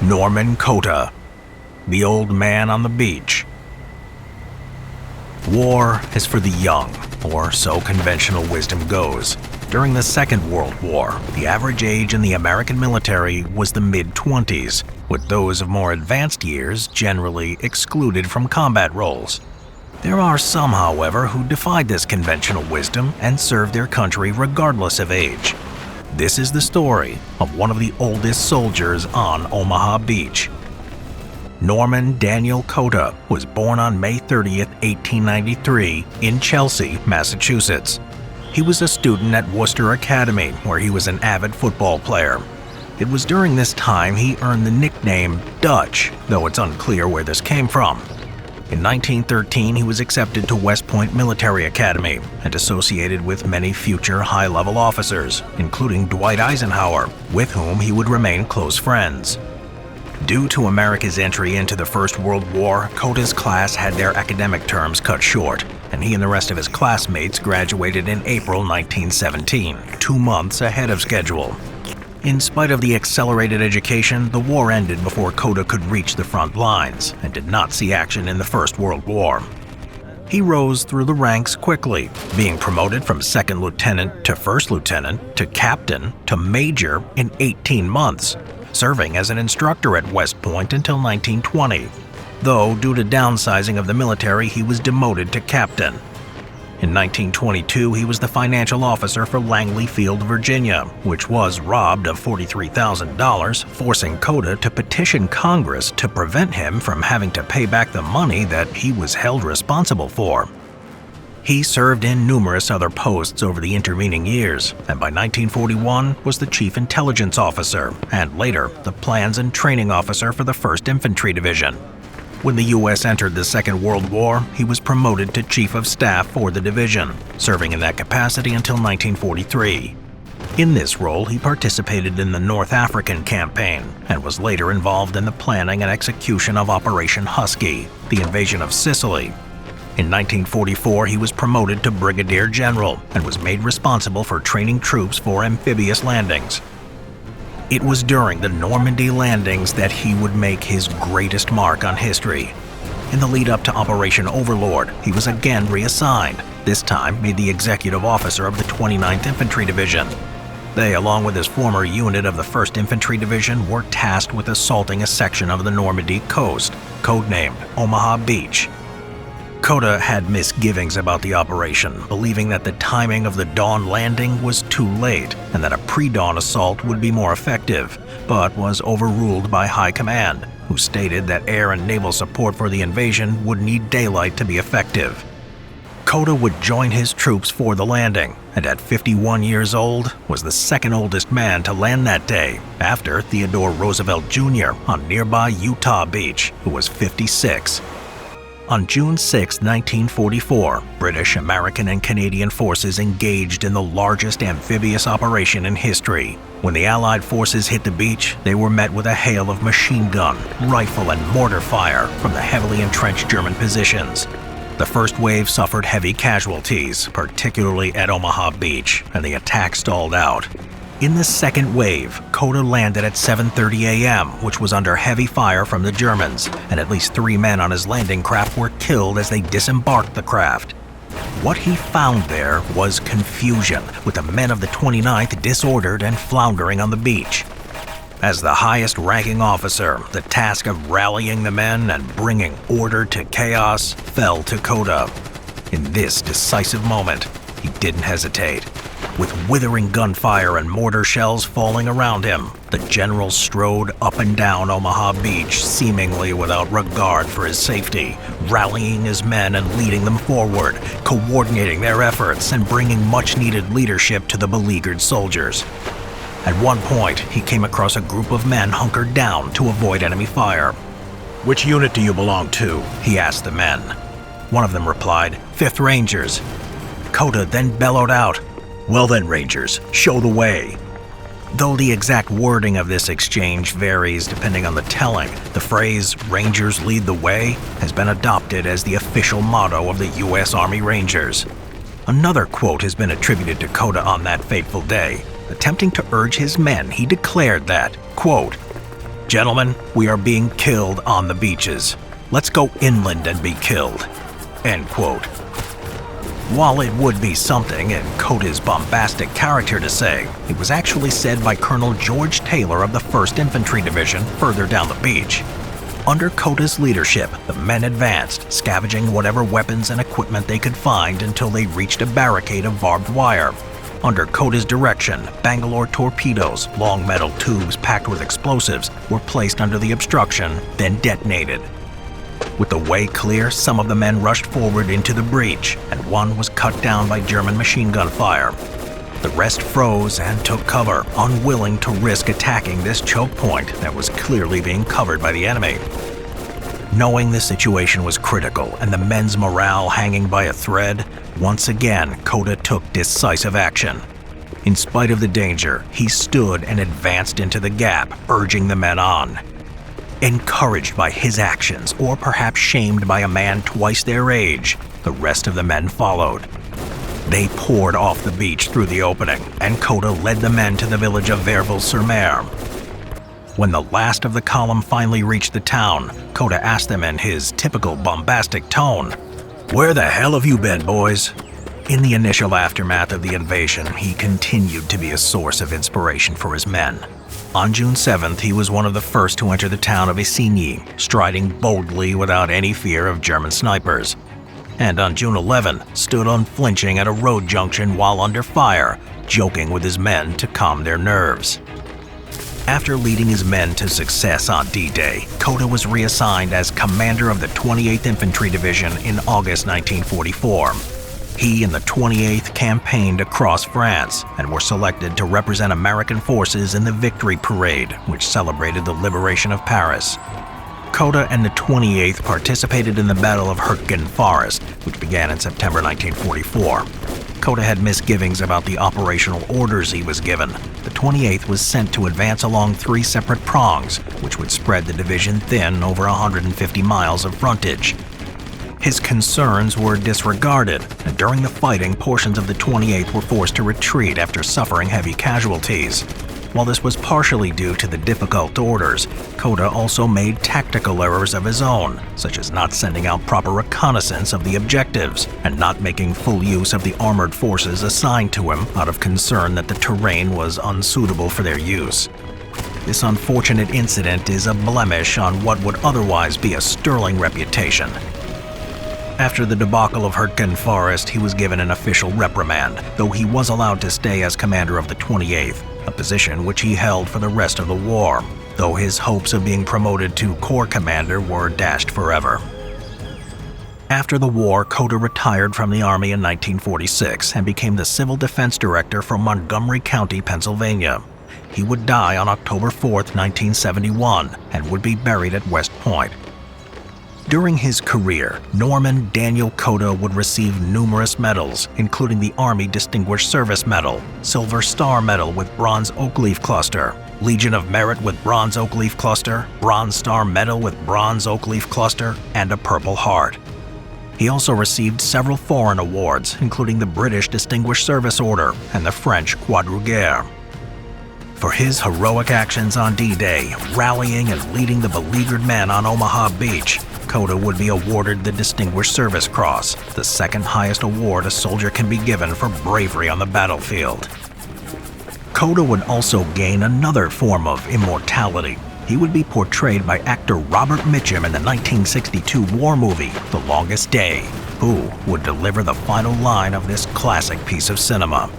Norman Kota, the old man on the beach. War is for the young, or so conventional wisdom goes. During the Second World War, the average age in the American military was the mid-20s, with those of more advanced years generally excluded from combat roles. There are some, however, who defied this conventional wisdom and served their country regardless of age. This is the story of one of the oldest soldiers on Omaha Beach. Norman Daniel Kota was born on May 30th, 1893 in Chelsea, Massachusetts. He was a student at Worcester Academy, where he was an avid football player. It was during this time he earned the nickname Dutch, though it's unclear where this came from. In 1913, he was accepted to West Point Military Academy and associated with many future high-level officers, including Dwight Eisenhower, with whom he would remain close friends. Due to America's entry into the First World War, Kota's class had their academic terms cut short, and he and the rest of his classmates graduated in April 1917, 2 months ahead of schedule. In spite of the accelerated education, the war ended before Kota could reach the front lines and did not see action in the First World War. He rose through the ranks quickly, being promoted from second lieutenant to first lieutenant to captain to major in 18 months, serving as an instructor at West Point until 1920, though due to downsizing of the military he was demoted to captain. In 1922, he was the financial officer for Langley Field, Virginia, which was robbed of $43,000, forcing Kota to petition Congress to prevent him from having to pay back the money that he was held responsible for. He served in numerous other posts over the intervening years, and by 1941 was the Chief Intelligence Officer, and later the Plans and Training Officer for the 1st Infantry Division. When the U.S. entered the Second World War, he was promoted to Chief of Staff for the division, serving in that capacity until 1943. In this role, he participated in the North African campaign and was later involved in the planning and execution of Operation Husky, the invasion of Sicily. In 1944, he was promoted to Brigadier General and was made responsible for training troops for amphibious landings. It was during the Normandy landings that he would make his greatest mark on history. In the lead-up to Operation Overlord, he was again reassigned, this time made the executive officer of the 29th Infantry Division. They, along with his former unit of the 1st Infantry Division, were tasked with assaulting a section of the Normandy coast, codenamed Omaha Beach. Kota had misgivings about the operation, believing that the timing of the dawn landing was too late and that a pre-dawn assault would be more effective, but was overruled by High Command, who stated that air and naval support for the invasion would need daylight to be effective. Kota would join his troops for the landing, and at 51 years old, was the second oldest man to land that day, after Theodore Roosevelt Jr. on nearby Utah Beach, who was 56. On June 6, 1944, British, American, and Canadian forces engaged in the largest amphibious operation in history. When the Allied forces hit the beach, they were met with a hail of machine gun, rifle, and mortar fire from the heavily entrenched German positions. The first wave suffered heavy casualties, particularly at Omaha Beach, and the attack stalled out. In the second wave, Kota landed at 7:30 a.m., which was under heavy fire from the Germans, and at least 3 men on his landing craft were killed as they disembarked the craft. What he found there was confusion, with the men of the 29th disordered and floundering on the beach. As the highest-ranking officer, the task of rallying the men and bringing order to chaos fell to Kota. In this decisive moment, he didn't hesitate. With withering gunfire and mortar shells falling around him, the general strode up and down Omaha Beach, seemingly without regard for his safety, rallying his men and leading them forward, coordinating their efforts and bringing much-needed leadership to the beleaguered soldiers. At one point, he came across a group of men hunkered down to avoid enemy fire. "Which unit do you belong to?" he asked the men. One of them replied, "5th Rangers." Kota then bellowed out, "Well then, Rangers, show the way." Though the exact wording of this exchange varies depending on the telling, the phrase "Rangers lead the way" has been adopted as the official motto of the U.S. Army Rangers. Another quote has been attributed to Kota on that fateful day. Attempting to urge his men, he declared that, quote, Gentlemen, we are being killed on the beaches. Let's go inland and be killed." End quote. While it would be something in Coda's bombastic character to say, it was actually said by Colonel George Taylor of the 1st Infantry Division further down the beach. Under Coda's leadership, the men advanced, scavenging whatever weapons and equipment they could find until they reached a barricade of barbed wire. Under Coda's direction, Bangalore torpedoes, long metal tubes packed with explosives, were placed under the obstruction, then detonated. With the way clear, some of the men rushed forward into the breach, and one was cut down by German machine gun fire. The rest froze and took cover, unwilling to risk attacking this choke point that was clearly being covered by the enemy. Knowing the situation was critical and the men's morale hanging by a thread, once again Coda took decisive action. In spite of the danger, he stood and advanced into the gap, urging the men on. Encouraged by his actions, or perhaps shamed by a man twice their age, the rest of the men followed. They poured off the beach through the opening, and Coda led the men to the village of Verville-sur-Mer. When the last of the column finally reached the town, Coda asked them in his typical bombastic tone, "Where the hell have you been, boys?" In the initial aftermath of the invasion, he continued to be a source of inspiration for his men. On June 7th, he was one of the first to enter the town of Isigny, striding boldly without any fear of German snipers. And on June 11th, stood unflinching at a road junction while under fire, joking with his men to calm their nerves. After leading his men to success on D-Day, Coda was reassigned as commander of the 28th Infantry Division in August 1944. He and the 28th campaigned across France and were selected to represent American forces in the Victory Parade, which celebrated the liberation of Paris. Coda and the 28th participated in the Battle of Hurtgen Forest, which began in September 1944. Coda had misgivings about the operational orders he was given. The 28th was sent to advance along 3 separate prongs, which would spread the division thin over 150 miles of frontage. His concerns were disregarded, and during the fighting, portions of the 28th were forced to retreat after suffering heavy casualties. While this was partially due to the difficult orders, Coda also made tactical errors of his own, such as not sending out proper reconnaissance of the objectives and not making full use of the armored forces assigned to him out of concern that the terrain was unsuitable for their use. This unfortunate incident is a blemish on what would otherwise be a sterling reputation. After the debacle of Hurtgen Forest, he was given an official reprimand, though he was allowed to stay as commander of the 28th, a position which he held for the rest of the war, though his hopes of being promoted to corps commander were dashed forever. After the war, Coda retired from the Army in 1946 and became the Civil Defense Director for Montgomery County, Pennsylvania. He would die on October 4th, 1971, and would be buried at West Point. During his career, Norman Daniel Coda would receive numerous medals, including the Army Distinguished Service Medal, Silver Star Medal with Bronze Oak Leaf Cluster, Legion of Merit with Bronze Oak Leaf Cluster, Bronze Star Medal with Bronze Oak Leaf Cluster, and a Purple Heart. He also received several foreign awards, including the British Distinguished Service Order and the French Croix de Guerre. For his heroic actions on D-Day, rallying and leading the beleaguered men on Omaha Beach, Coda would be awarded the Distinguished Service Cross, the second highest award a soldier can be given for bravery on the battlefield. Coda would also gain another form of immortality. He would be portrayed by actor Robert Mitchum in the 1962 war movie, The Longest Day, who would deliver the final line of this classic piece of cinema.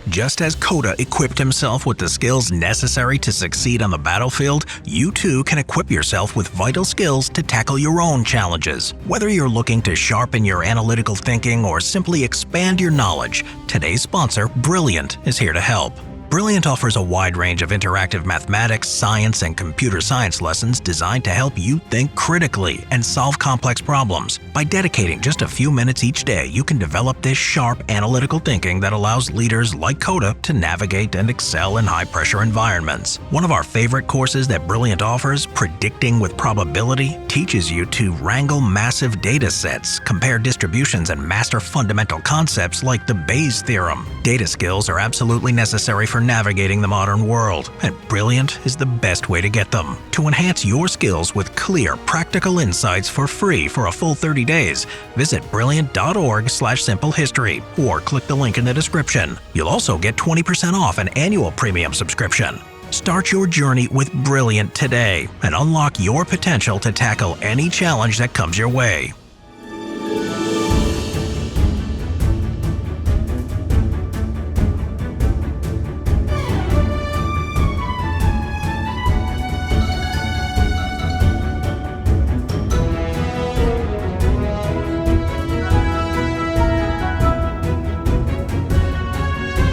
Just as Coda equipped himself with the skills necessary to succeed on the battlefield, you too can equip yourself with vital skills to tackle your own challenges. Whether you're looking to sharpen your analytical thinking or simply expand your knowledge, today's sponsor, Brilliant, is here to help. Brilliant offers a wide range of interactive mathematics, science, and computer science lessons designed to help you think critically and solve complex problems. By dedicating just a few minutes each day, you can develop this sharp analytical thinking that allows leaders like Coda to navigate and excel in high-pressure environments. One of our favorite courses that Brilliant offers, Predicting with Probability, teaches you to wrangle massive data sets, compare distributions, and master fundamental concepts like the Bayes theorem. Data skills are absolutely necessary for navigating the modern world, and Brilliant is the best way to get them. To enhance your skills with clear, practical insights for free for a full 30 days, visit brilliant.org/simplehistory or click the link in the description. You'll also get 20% off an annual premium subscription. Start your journey with Brilliant today and unlock your potential to tackle any challenge that comes your way.